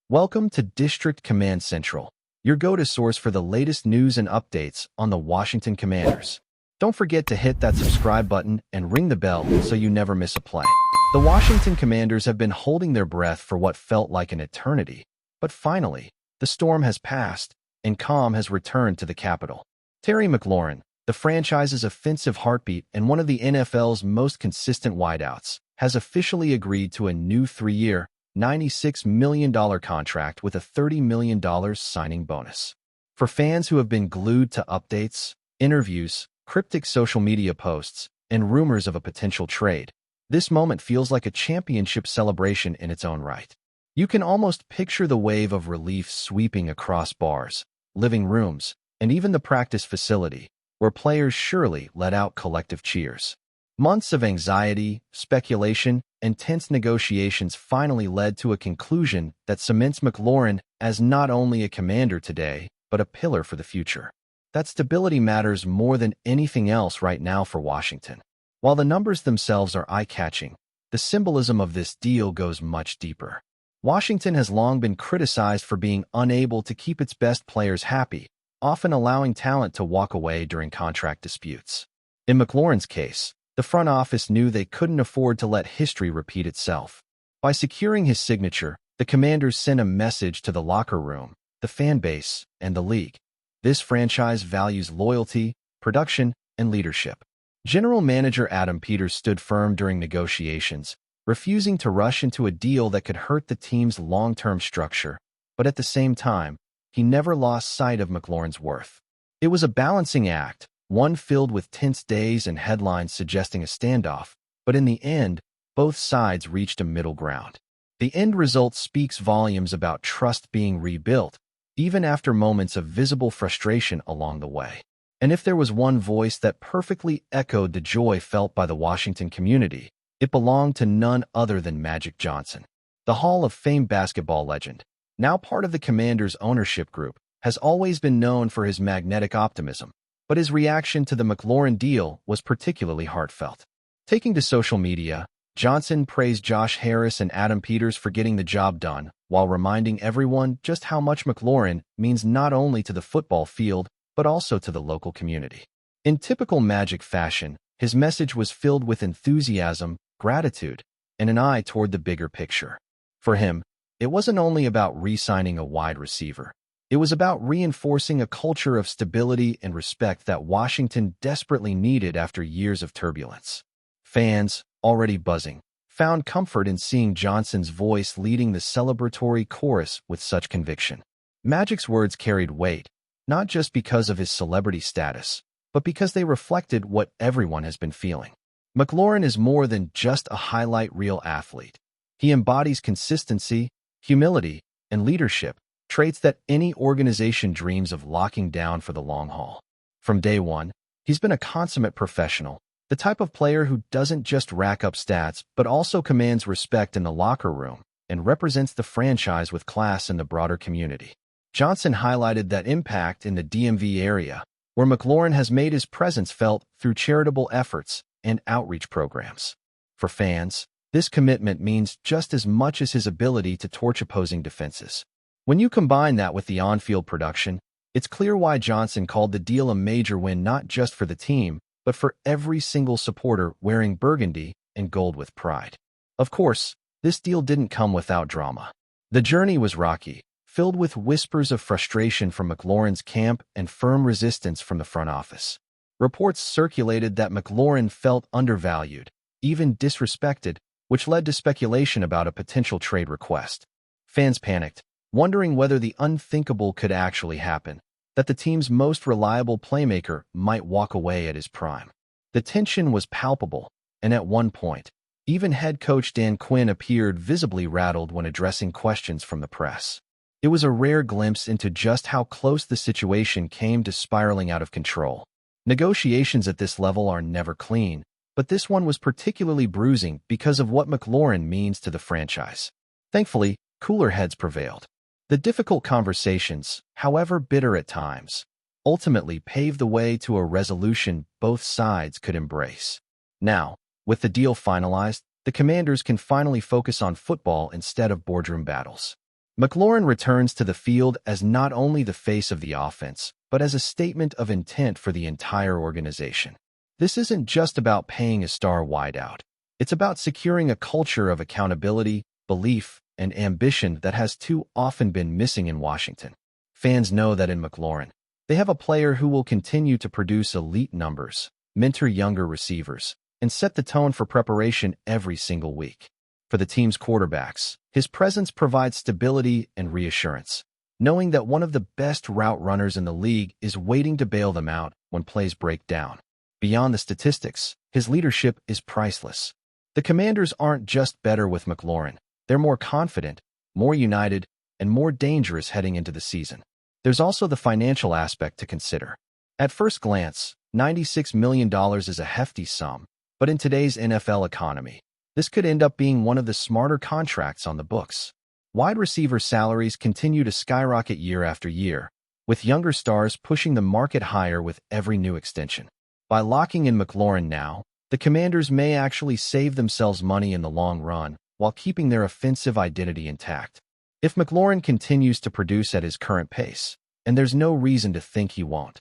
Welcome to District Command Central, your go-to source for the latest news and updates on the Washington Commanders. Don't forget to hit that subscribe button and ring the bell so you never miss a play. The Washington Commanders have been holding their breath for what felt like an eternity, but finally, the storm has passed and calm has returned to the capital. Terry McLaurin, the franchise's offensive heartbeat and one of the NFL's most consistent wideouts, has officially agreed to a new 3-year, $96 million contract with a $30 million signing bonus. For fans who have been glued to updates, interviews, cryptic social media posts, and rumors of a potential trade, this moment feels like a championship celebration in its own right. You can almost picture the wave of relief sweeping across bars, living rooms, and even the practice facility, where players surely let out collective cheers. Months of anxiety, speculation, and tense negotiations finally led to a conclusion that cements McLaurin as not only a commander today, but a pillar for the future. That stability matters more than anything else right now for Washington. While the numbers themselves are eye-catching, the symbolism of this deal goes much deeper. Washington has long been criticized for being unable to keep its best players happy, often allowing talent to walk away during contract disputes. In McLaurin's case, the front office knew they couldn't afford to let history repeat itself. By securing his signature, the Commanders sent a message to the locker room, the fan base, and the league. This franchise values loyalty, production, and leadership. General Manager Adam Peters stood firm during negotiations, refusing to rush into a deal that could hurt the team's long-term structure, but at the same time, he never lost sight of McLaurin's worth. It was a balancing act, one filled with tense days and headlines suggesting a standoff, but in the end, both sides reached a middle ground. The end result speaks volumes about trust being rebuilt, even after moments of visible frustration along the way. And if there was one voice that perfectly echoed the joy felt by the Washington community, it belonged to none other than Magic Johnson. The Hall of Fame basketball legend, now part of the Commanders' ownership group, has always been known for his magnetic optimism, but his reaction to the McLaurin deal was particularly heartfelt. Taking to social media, Johnson praised Josh Harris and Adam Peters for getting the job done, while reminding everyone just how much McLaurin means not only to the football field, but also to the local community. In typical Magic fashion, his message was filled with enthusiasm, gratitude, and an eye toward the bigger picture. For him, it wasn't only about re-signing a wide receiver. It was about reinforcing a culture of stability and respect that Washington desperately needed after years of turbulence. Fans, already buzzing, found comfort in seeing Johnson's voice leading the celebratory chorus with such conviction. Magic's words carried weight, not just because of his celebrity status, but because they reflected what everyone has been feeling. McLaurin is more than just a highlight reel athlete. He embodies consistency, humility, and leadership, traits that any organization dreams of locking down for the long haul. From day one, he's been a consummate professional, the type of player who doesn't just rack up stats but also commands respect in the locker room and represents the franchise with class in the broader community. Johnson highlighted that impact in the DMV area, where McLaurin has made his presence felt through charitable efforts and outreach programs. For fans, this commitment means just as much as his ability to torch opposing defenses. When you combine that with the on-field production, it's clear why Johnson called the deal a major win not just for the team, but for every single supporter wearing burgundy and gold with pride. Of course, this deal didn't come without drama. The journey was rocky, filled with whispers of frustration from McLaurin's camp and firm resistance from the front office. Reports circulated that McLaurin felt undervalued, even disrespected, which led to speculation about a potential trade request. Fans panicked, wondering whether the unthinkable could actually happen, that the team's most reliable playmaker might walk away at his prime. The tension was palpable, and at one point, even head coach Dan Quinn appeared visibly rattled when addressing questions from the press. It was a rare glimpse into just how close the situation came to spiraling out of control. Negotiations at this level are never clean, but this one was particularly bruising because of what McLaurin means to the franchise. Thankfully, cooler heads prevailed. The difficult conversations, however bitter at times, ultimately paved the way to a resolution both sides could embrace. Now, with the deal finalized, the Commanders can finally focus on football instead of boardroom battles. McLaurin returns to the field as not only the face of the offense, but as a statement of intent for the entire organization. This isn't just about paying a star wideout. It's about securing a culture of accountability, belief, and ambition that has too often been missing in Washington. Fans know that in McLaurin, they have a player who will continue to produce elite numbers, mentor younger receivers, and set the tone for preparation every single week. For the team's quarterbacks, his presence provides stability and reassurance, knowing that one of the best route runners in the league is waiting to bail them out when plays break down. Beyond the statistics, his leadership is priceless. The Commanders aren't just better with McLaurin. They're more confident, more united, and more dangerous heading into the season. There's also the financial aspect to consider. At first glance, $96 million is a hefty sum, but in today's NFL economy, this could end up being one of the smarter contracts on the books. Wide receiver salaries continue to skyrocket year after year, with younger stars pushing the market higher with every new extension. By locking in McLaurin now, the Commanders may actually save themselves money in the long run while keeping their offensive identity intact. If McLaurin continues to produce at his current pace, and there's no reason to think he won't,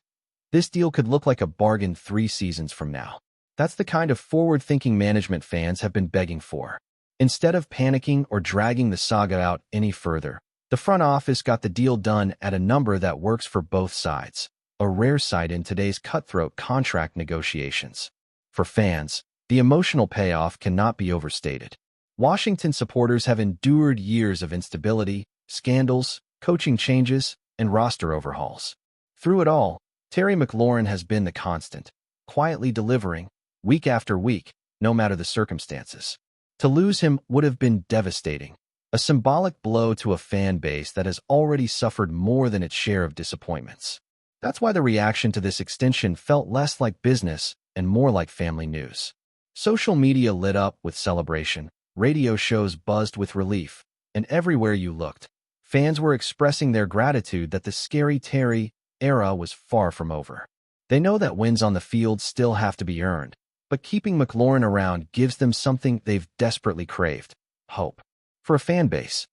this deal could look like a bargain 3 seasons from now. That's the kind of forward-thinking management fans have been begging for. Instead of panicking or dragging the saga out any further, the front office got the deal done at a number that works for both sides, a rare sight in today's cutthroat contract negotiations. For fans, the emotional payoff cannot be overstated. Washington supporters have endured years of instability, scandals, coaching changes, and roster overhauls. Through it all, Terry McLaurin has been the constant, quietly delivering, week after week, no matter the circumstances. To lose him would have been devastating, a symbolic blow to a fan base that has already suffered more than its share of disappointments. That's why the reaction to this extension felt less like business and more like family news. Social media lit up with celebration, radio shows buzzed with relief, and everywhere you looked, fans were expressing their gratitude that the scary Terry era was far from over. They know that wins on the field still have to be earned, but keeping McLaurin around gives them something they've desperately craved: hope. For a fan base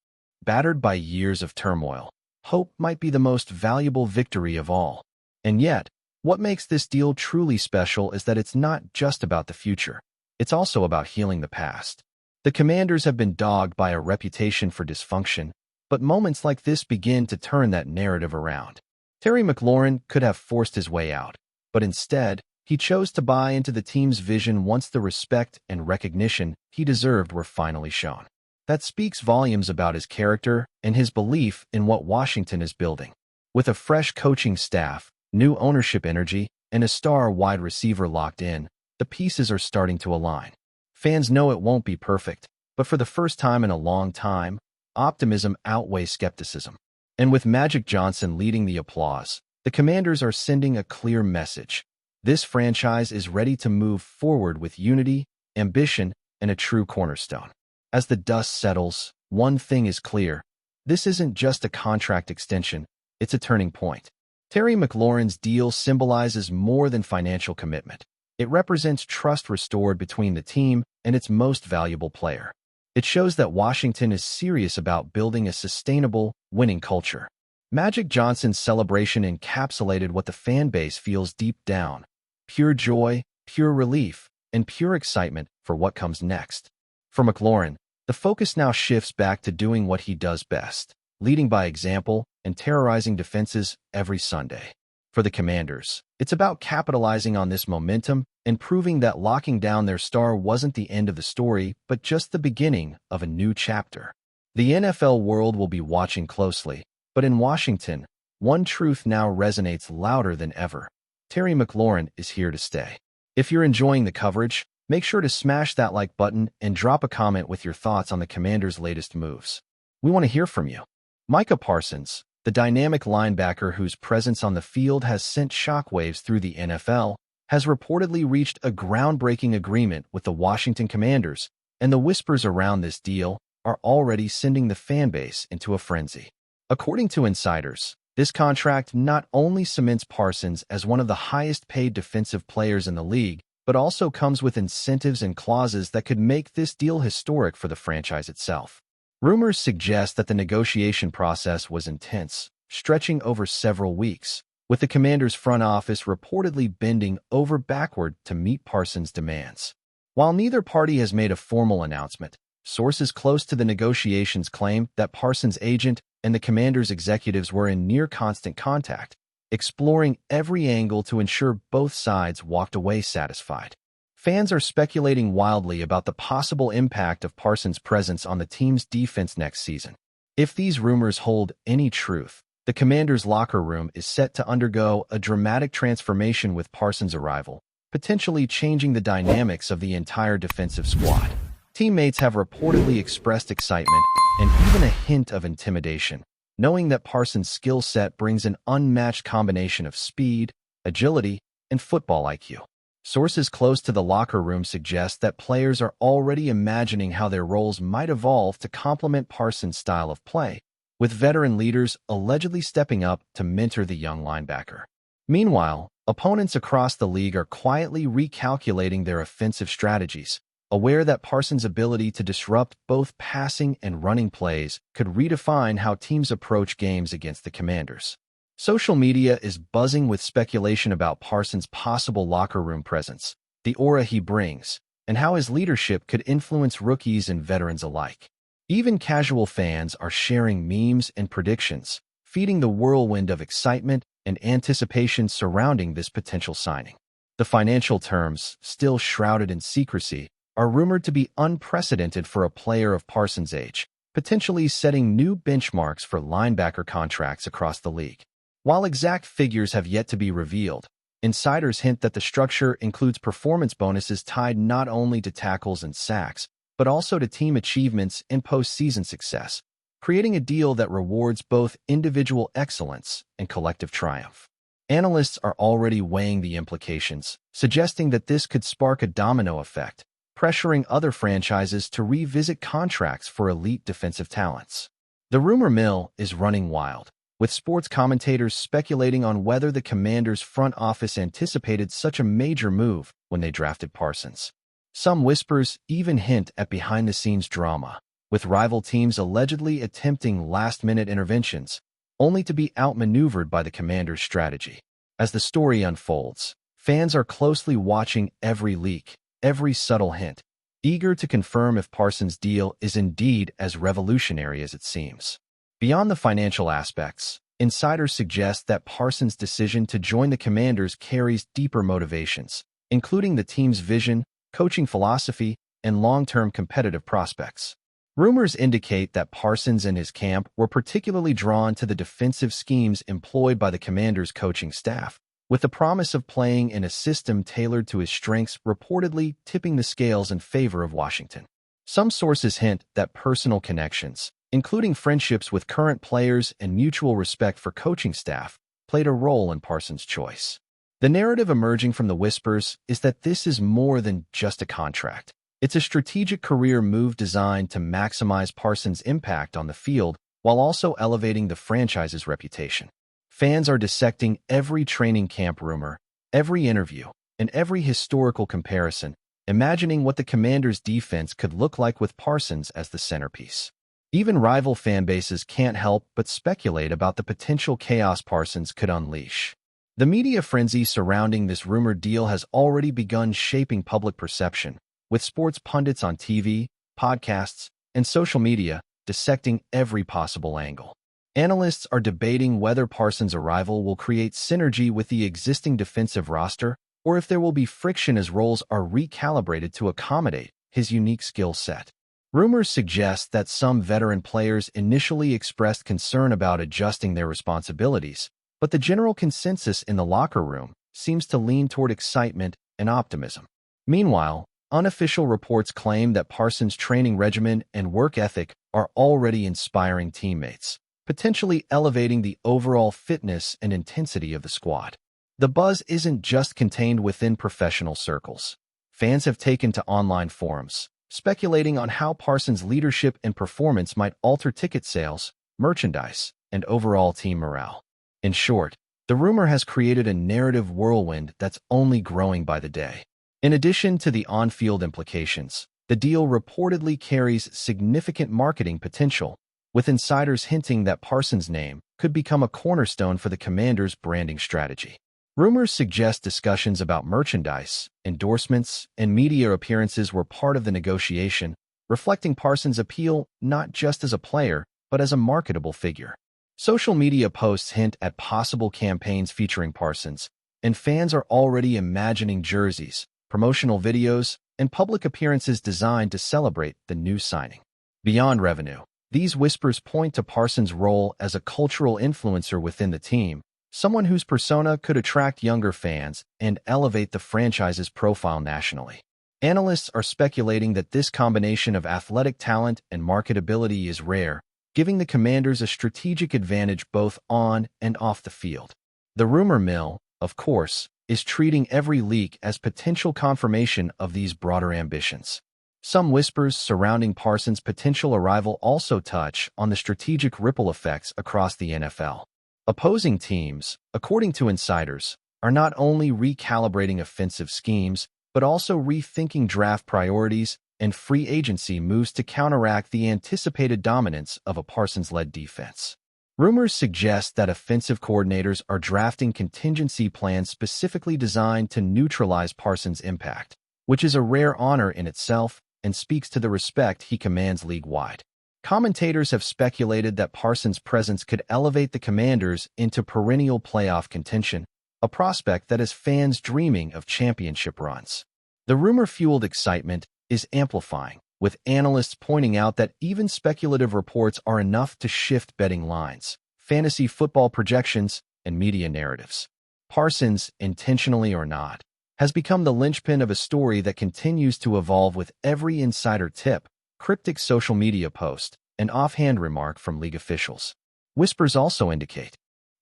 battered by years of turmoil, hope might be the most valuable victory of all. And yet, what makes this deal truly special is that it's not just about the future. It's also about healing the past. The Commanders have been dogged by a reputation for dysfunction, but moments like this begin to turn that narrative around. Terry McLaurin could have forced his way out, but instead, he chose to buy into the team's vision once the respect and recognition he deserved were finally shown. That speaks volumes about his character and his belief in what Washington is building. With a fresh coaching staff, new ownership energy, and a star wide receiver locked in, the pieces are starting to align. Fans know it won't be perfect, but for the first time in a long time, optimism outweighs skepticism. And with Magic Johnson leading the applause, the Commanders are sending a clear message. This franchise is ready to move forward with unity, ambition, and a true cornerstone. As the dust settles, one thing is clear: this isn't just a contract extension, it's a turning point. Terry McLaurin's deal symbolizes more than financial commitment. It represents trust restored between the team and its most valuable player. It shows that Washington is serious about building a sustainable, winning culture. Magic Johnson's celebration encapsulated what the fan base feels deep down: pure joy, pure relief, and pure excitement for what comes next. For McLaurin, the focus now shifts back to doing what he does best: leading by example and terrorizing defenses every Sunday. For the Commanders, it's about capitalizing on this momentum and proving that locking down their star wasn't the end of the story, but just the beginning of a new chapter. The NFL world will be watching closely, but in Washington, one truth now resonates louder than ever: Terry McLaurin is here to stay. If you're enjoying the coverage, make sure to smash that like button and drop a comment with your thoughts on the Commanders' latest moves. We want to hear from you. Micah Parsons, the dynamic linebacker whose presence on the field has sent shockwaves through the NFL, has reportedly reached a groundbreaking agreement with the Washington Commanders, and the whispers around this deal are already sending the fanbase into a frenzy. According to insiders, this contract not only cements Parsons as one of the highest-paid defensive players in the league, but also comes with incentives and clauses that could make this deal historic for the franchise itself. Rumors suggest that the negotiation process was intense, stretching over several weeks, with the Commanders' front office reportedly bending over backward to meet Parsons' demands. While neither party has made a formal announcement, sources close to the negotiations claim that Parsons' agent and the Commanders' executives were in near constant contact, exploring every angle to ensure both sides walked away satisfied. Fans are speculating wildly about the possible impact of Parsons' presence on the team's defense next season. If these rumors hold any truth, the Commanders' locker room is set to undergo a dramatic transformation with Parsons' arrival, potentially changing the dynamics of the entire defensive squad. Teammates have reportedly expressed excitement and even a hint of intimidation, knowing that Parsons' skill set brings an unmatched combination of speed, agility, and football IQ. Sources close to the locker room suggest that players are already imagining how their roles might evolve to complement Parsons' style of play, with veteran leaders allegedly stepping up to mentor the young linebacker. Meanwhile, opponents across the league are quietly recalculating their offensive strategies, aware that Parsons' ability to disrupt both passing and running plays could redefine how teams approach games against the Commanders. Social media is buzzing with speculation about Parsons' possible locker room presence, the aura he brings, and how his leadership could influence rookies and veterans alike. Even casual fans are sharing memes and predictions, feeding the whirlwind of excitement and anticipation surrounding this potential signing. The financial terms, still shrouded in secrecy, are rumored to be unprecedented for a player of Parsons' age, potentially setting new benchmarks for linebacker contracts across the league. While exact figures have yet to be revealed, insiders hint that the structure includes performance bonuses tied not only to tackles and sacks, but also to team achievements and postseason success, creating a deal that rewards both individual excellence and collective triumph. Analysts are already weighing the implications, suggesting that this could spark a domino effect, pressuring other franchises to revisit contracts for elite defensive talents. The rumor mill is running wild, with sports commentators speculating on whether the Commanders' front office anticipated such a major move when they drafted Parsons. Some whispers even hint at behind-the-scenes drama, with rival teams allegedly attempting last-minute interventions, only to be outmaneuvered by the Commanders' strategy. As the story unfolds, fans are closely watching every leak, every subtle hint, eager to confirm if Parsons' deal is indeed as revolutionary as it seems. Beyond the financial aspects, insiders suggest that Parsons' decision to join the Commanders carries deeper motivations, including the team's vision, coaching philosophy, and long-term competitive prospects. Rumors indicate that Parsons and his camp were particularly drawn to the defensive schemes employed by the Commanders' coaching staff, with the promise of playing in a system tailored to his strengths reportedly tipping the scales in favor of Washington. Some sources hint that personal connections, including friendships with current players and mutual respect for coaching staff, played a role in Parsons' choice. The narrative emerging from the whispers is that this is more than just a contract. It's a strategic career move designed to maximize Parsons' impact on the field while also elevating the franchise's reputation. Fans are dissecting every training camp rumor, every interview, and every historical comparison, imagining what the Commanders' defense could look like with Parsons as the centerpiece. Even rival fan bases can't help but speculate about the potential chaos Parsons could unleash. The media frenzy surrounding this rumored deal has already begun shaping public perception, with sports pundits on TV, podcasts, and social media dissecting every possible angle. Analysts are debating whether Parsons' arrival will create synergy with the existing defensive roster or if there will be friction as roles are recalibrated to accommodate his unique skill set. Rumors suggest that some veteran players initially expressed concern about adjusting their responsibilities, but the general consensus in the locker room seems to lean toward excitement and optimism. Meanwhile, unofficial reports claim that Parsons' training regimen and work ethic are already inspiring teammates, potentially elevating the overall fitness and intensity of the squad. The buzz isn't just contained within professional circles. Fans have taken to online forums, speculating on how Parsons' leadership and performance might alter ticket sales, merchandise, and overall team morale. In short, the rumor has created a narrative whirlwind that's only growing by the day. In addition to the on-field implications, The deal reportedly carries significant marketing potential, with insiders hinting that Parsons' name could become a cornerstone for the Commanders' branding strategy. Rumors suggest discussions about merchandise, endorsements, and media appearances were part of the negotiation, reflecting Parsons' appeal not just as a player, but as a marketable figure. Social media posts hint at possible campaigns featuring Parsons, and fans are already imagining jerseys, promotional videos, and public appearances designed to celebrate the new signing. Beyond revenue, these whispers point to Parsons' role as a cultural influencer within the team, someone whose persona could attract younger fans and elevate the franchise's profile nationally. Analysts are speculating that this combination of athletic talent and marketability is rare, giving the Commanders a strategic advantage both on and off the field. The rumor mill, of course, is treating every leak as potential confirmation of these broader ambitions. Some whispers surrounding Parsons' potential arrival also touch on the strategic ripple effects across the NFL. Opposing teams, according to insiders, are not only recalibrating offensive schemes, but also rethinking draft priorities and free agency moves to counteract the anticipated dominance of a Parsons-led defense. Rumors suggest that offensive coordinators are drafting contingency plans specifically designed to neutralize Parsons' impact, which is a rare honor in itself and speaks to the respect he commands league-wide. Commentators have speculated that Parsons' presence could elevate the Commanders into perennial playoff contention, a prospect that has fans dreaming of championship runs. The rumor-fueled excitement is amplifying, with analysts pointing out that even speculative reports are enough to shift betting lines, fantasy football projections, and media narratives. Parsons, intentionally or not, has become the linchpin of a story that continues to evolve with every insider tip, cryptic social media post, and offhand remark from league officials. Whispers also indicate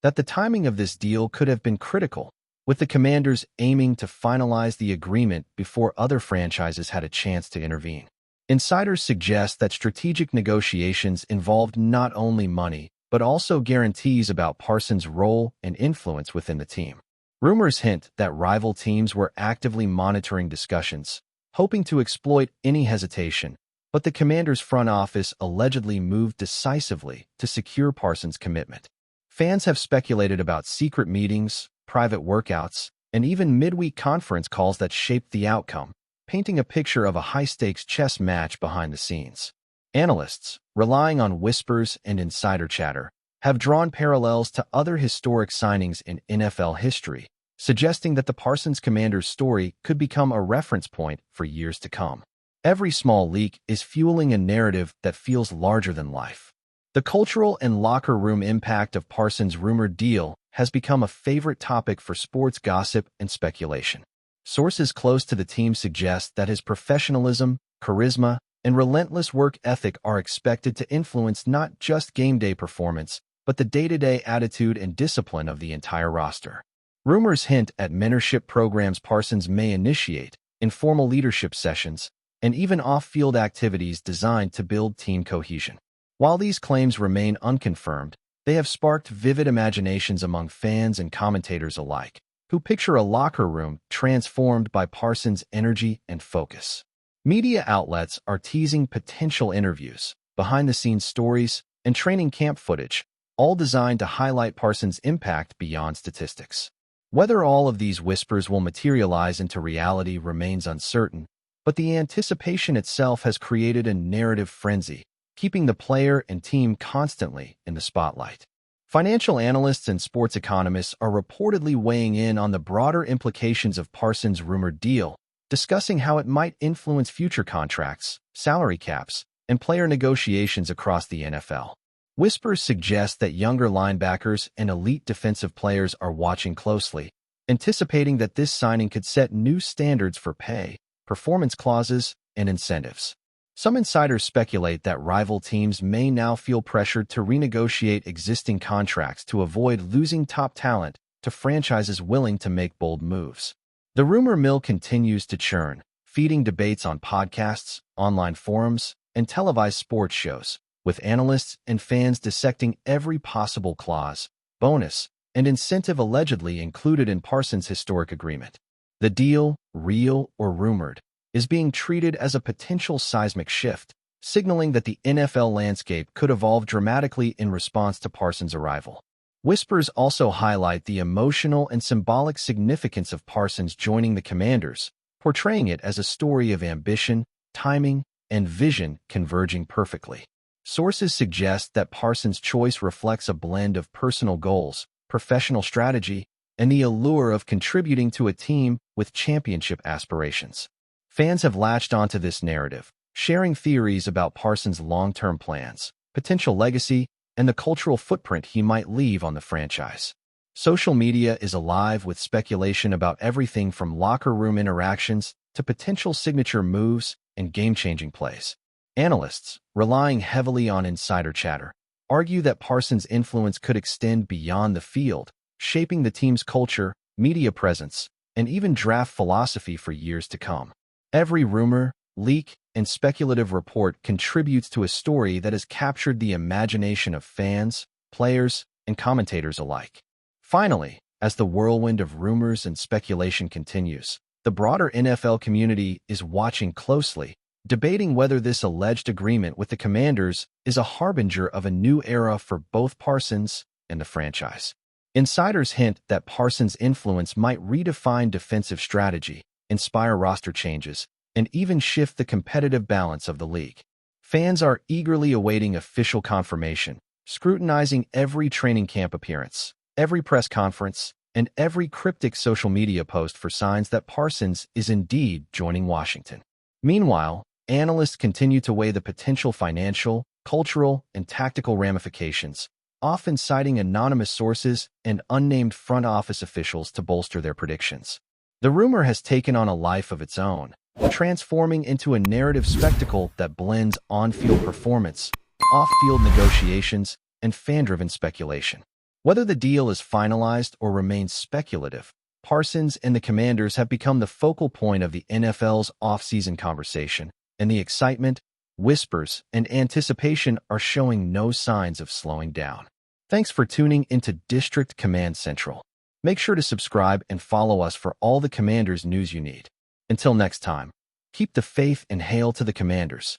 that the timing of this deal could have been critical, with the Commanders aiming to finalize the agreement before other franchises had a chance to intervene. Insiders suggest that strategic negotiations involved not only money, but also guarantees about Parsons' role and influence within the team. Rumors hint that rival teams were actively monitoring discussions, hoping to exploit any hesitation, but the Commanders' front office allegedly moved decisively to secure Parsons' commitment. Fans have speculated about secret meetings, private workouts, and even midweek conference calls that shaped the outcome, painting a picture of a high-stakes chess match behind the scenes. Analysts, relying on whispers and insider chatter, have drawn parallels to other historic signings in NFL history, suggesting that the Parsons Commanders story could become a reference point for years to come. Every small leak is fueling a narrative that feels larger than life. The cultural and locker room impact of Parsons' rumored deal has become a favorite topic for sports gossip and speculation. Sources close to the team suggest that his professionalism, charisma, and relentless work ethic are expected to influence not just game day performance, but the day-to-day attitude and discipline of the entire roster. Rumors hint at mentorship programs Parsons may initiate, informal leadership sessions, and even off-field activities designed to build team cohesion. While these claims remain unconfirmed, they have sparked vivid imaginations among fans and commentators alike, who picture a locker room transformed by Parsons' energy and focus. Media outlets are teasing potential interviews, behind-the-scenes stories, and training camp footage, all designed to highlight Parsons' impact beyond statistics. Whether all of these whispers will materialize into reality remains uncertain, but the anticipation itself has created a narrative frenzy, keeping the player and team constantly in the spotlight. Financial analysts and sports economists are reportedly weighing in on the broader implications of Parsons' rumored deal, discussing how it might influence future contracts, salary caps, and player negotiations across the NFL. Whispers suggest that younger linebackers and elite defensive players are watching closely, anticipating that this signing could set new standards for pay, performance clauses, and incentives. Some insiders speculate that rival teams may now feel pressured to renegotiate existing contracts to avoid losing top talent to franchises willing to make bold moves. The rumor mill continues to churn, feeding debates on podcasts, online forums, and televised sports shows, with analysts and fans dissecting every possible clause, bonus, and incentive allegedly included in Parsons' historic agreement. The deal, real or rumored, is being treated as a potential seismic shift, signaling that the NFL landscape could evolve dramatically in response to Parsons' arrival. Whispers also highlight the emotional and symbolic significance of Parsons joining the Commanders, portraying it as a story of ambition, timing, and vision converging perfectly. Sources suggest that Parsons' choice reflects a blend of personal goals, professional strategy, and the allure of contributing to a team with championship aspirations. Fans have latched onto this narrative, sharing theories about Parsons' long-term plans, potential legacy, and the cultural footprint he might leave on the franchise. Social media is alive with speculation about everything from locker room interactions to potential signature moves and game-changing plays. Analysts, relying heavily on insider chatter, argue that Parsons' influence could extend beyond the field, shaping the team's culture, media presence, and even draft philosophy for years to come. Every rumor, leak, and speculative report contributes to a story that has captured the imagination of fans, players, and commentators alike. Finally, as the whirlwind of rumors and speculation continues, the broader NFL community is watching closely, debating whether this alleged agreement with the Commanders is a harbinger of a new era for both Parsons and the franchise. Insiders hint that Parsons' influence might redefine defensive strategy, inspire roster changes, and even shift the competitive balance of the league. Fans are eagerly awaiting official confirmation, scrutinizing every training camp appearance, every press conference, and every cryptic social media post for signs that Parsons is indeed joining Washington. Meanwhile, analysts continue to weigh the potential financial, cultural, and tactical ramifications, often citing anonymous sources and unnamed front office officials to bolster their predictions. The rumor has taken on a life of its own, transforming into a narrative spectacle that blends on-field performance, off-field negotiations, and fan-driven speculation. Whether the deal is finalized or remains speculative, Parsons and the Commanders have become the focal point of the NFL's off-season conversation, and the excitement, whispers, and anticipation are showing no signs of slowing down. Thanks for tuning into District Command Central. Make sure to subscribe and follow us for all the Commanders news you need. Until next time, keep the faith and hail to the Commanders.